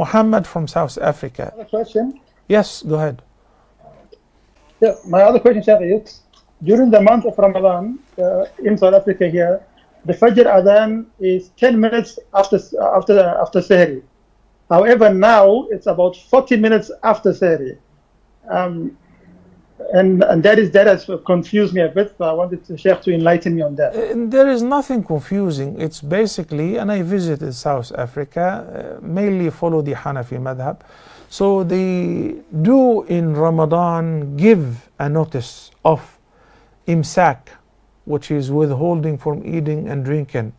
Muhammad from South Africa. Another question. Yes, go ahead. Yeah, my other question, Sheikh, is during the month of Ramadan in South Africa here, the Fajr Adhan is 10 minutes after Sehri. However, now it's about 40 minutes after Sehri. And that has confused me a bit. So I wanted the Sheikh to enlighten me on that. There is nothing confusing. It's basically, and I visited South Africa, mainly follow the Hanafi madhab. So they do in Ramadan give a notice of Imsak, which is withholding from eating and drinking.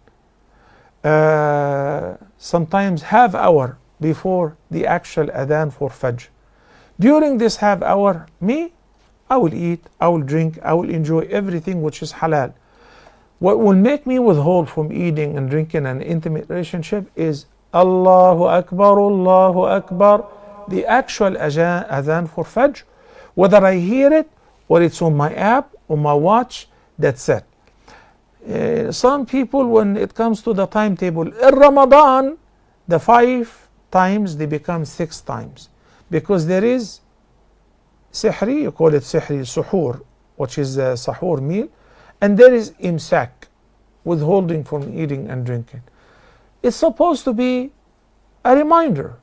Sometimes half hour before the actual adhan for Fajr. During this half hour, I will eat, I will drink, I will enjoy everything which is halal. What will make me withhold from eating and drinking an intimate relationship is Allahu Akbar, the actual adhan for Fajr. Whether I hear it or it's on my app or my watch, that's it. Some people, when it comes to the timetable, in Ramadan, the 5 times they become 6 times. Because there is Sihri, you call it Sihri, Suhoor, which is a Sahur meal, and there is Imsak, withholding from eating and drinking. It's supposed to be a reminder,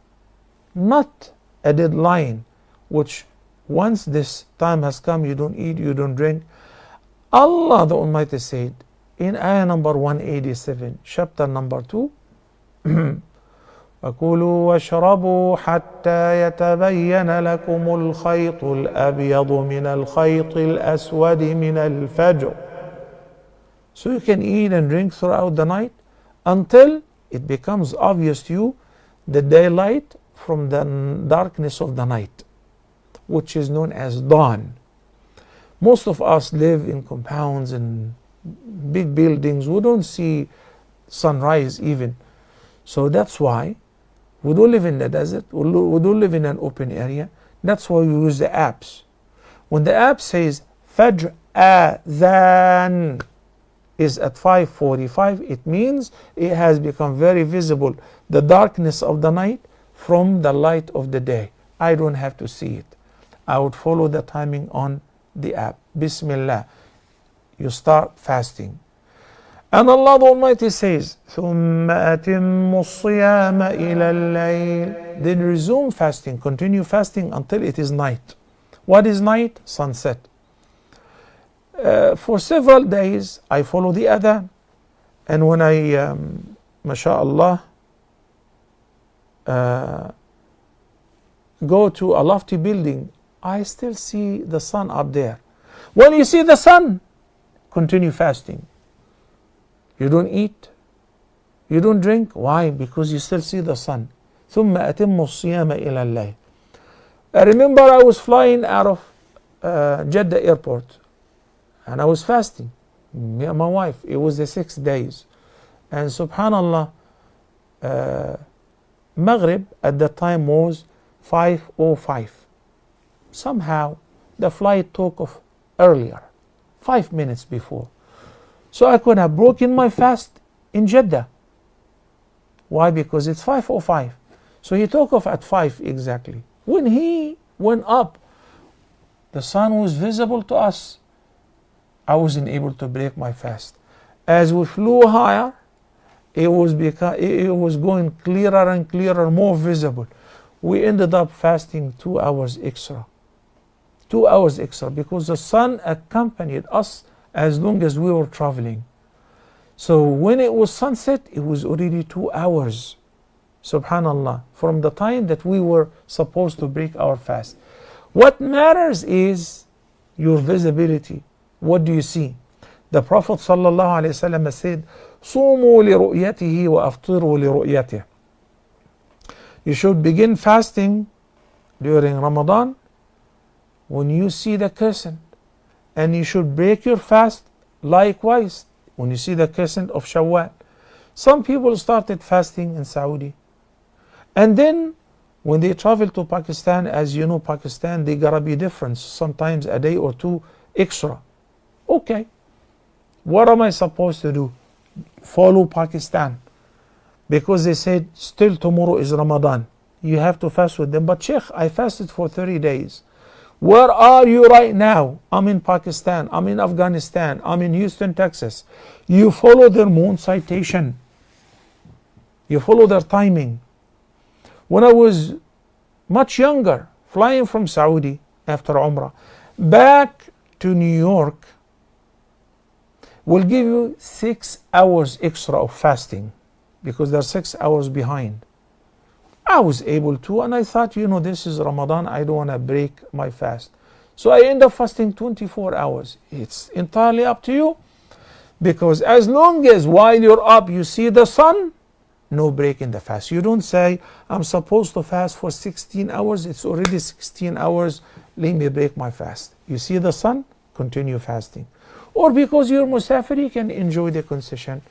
not a deadline, which once this time has come, you don't eat, you don't drink. Allah the Almighty said in ayah number 187, chapter number 2, فكلوا واشربوا حتى يتبين لكم الخيط الأبيض من الخيط الأسود من الفجر. So you can eat and drink throughout the night until it becomes obvious to you the daylight from the darkness of the night, which is known as dawn. Most of us live in compounds and big buildings. We don't see sunrise even. So that's why we don't live in the desert. We don't live in an open area. That's why we use the apps. When the app says Fajr Adhan is at 5:45, it means it has become very visible, the darkness of the night from the light of the day. I don't have to see it. I would follow the timing on the app. Bismillah. You start fasting. And Allah the Almighty says, ثُمَّ أَتِمُّ الصِّيَامَ إِلَى اللَّيْلِ. Then resume fasting, continue fasting until it is night. What is night? Sunset. For several days, I follow the adhan. And when I, mashallah, go to a lofty building, I still see the sun up there. When you see the sun, continue fasting. You don't eat, you don't drink. Why? Because you still see the sun. ثُمَّ أَتِمُّ الصِّيَامَ إِلَى اللَّيْلِ. I remember I was flying out of Jeddah airport and I was fasting, me and my wife. It was the 6 days. And subhanallah, Maghrib at that time was 5:05. Somehow the flight took off earlier, 5 minutes before. So I could have broken my fast in Jeddah. Why? Because it's 5:05. So he took off at 5 exactly. When he went up, the sun was visible to us. I wasn't able to break my fast. As we flew higher, it was going clearer and clearer, more visible. We ended up fasting 2 hours extra. 2 hours extra because the sun accompanied us as long as we were traveling. So when it was sunset, it was already 2 hours. Subhanallah, from the time that we were supposed to break our fast. What matters is your visibility. What do you see? The Prophet ﷺ said, صُومُوا لِرُؤْيَتِهِ وَأَفْطِرُوا لِرُؤْيَتِهِ. You should begin fasting during Ramadan when you see the crescent. And you should break your fast likewise when you see the crescent of Shawwal. Some people started fasting in Saudi. And then when they travel to Pakistan, as you know, Pakistan, they gotta be different. Sometimes a day or 2 extra. Okay. What am I supposed to do? Follow Pakistan. Because they said still tomorrow is Ramadan. you have to fast with them. But Sheikh, I fasted for 30 days. Where are you right now? I'm in Pakistan, I'm in Afghanistan, I'm in Houston, Texas. You follow their moon citation. You follow their timing. When I was much younger, flying from Saudi after Umrah, back to New York, will give you 6 hours extra of fasting because they're 6 hours behind. I was able to, and I thought, this is Ramadan, I don't want to break my fast. So I end up fasting 24 hours. It's entirely up to you, because as long as while you're up you see the sun, no break in the fast. You don't say, I'm supposed to fast for 16 hours, it's already 16 hours, let me break my fast. You see the sun, continue fasting. Or because you're musafir, you can enjoy the concession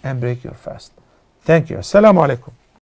and break your fast. Thank you. Assalamu alaikum.